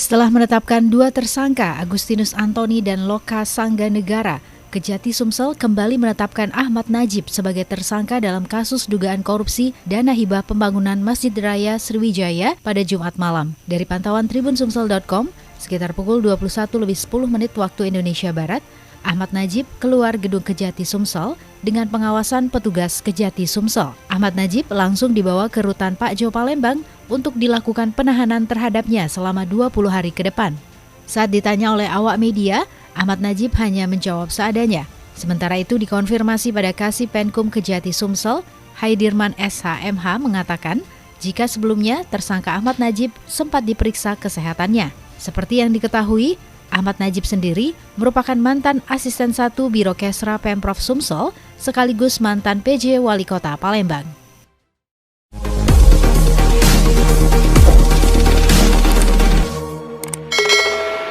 Setelah menetapkan dua tersangka, Agustinus Antoni dan Loka Sangga Negara, Kejati Sumsel kembali menetapkan Ahmad Najib sebagai tersangka dalam kasus dugaan korupsi dana hibah pembangunan Masjid Raya Sriwijaya pada Jumat malam. Dari pantauan tribunsumsel.com, sekitar pukul 21.10 waktu Indonesia Barat, Ahmad Najib keluar gedung Kejati Sumsel dengan pengawasan petugas Kejati Sumsel. Ahmad Najib langsung dibawa ke rutan Pak Jo Palembang untuk dilakukan penahanan terhadapnya selama 20 hari ke depan. Saat ditanya oleh awak media, Ahmad Najib hanya menjawab seadanya. Sementara itu dikonfirmasi pada Kasih Penkum Kejati Sumsel, Haidirman SHMH mengatakan jika sebelumnya tersangka Ahmad Najib sempat diperiksa kesehatannya. Seperti yang diketahui, Ahmad Najib sendiri merupakan mantan asisten 1 Biro Kesra Pemprov Sumsel sekaligus mantan PJ Wali Kota Palembang.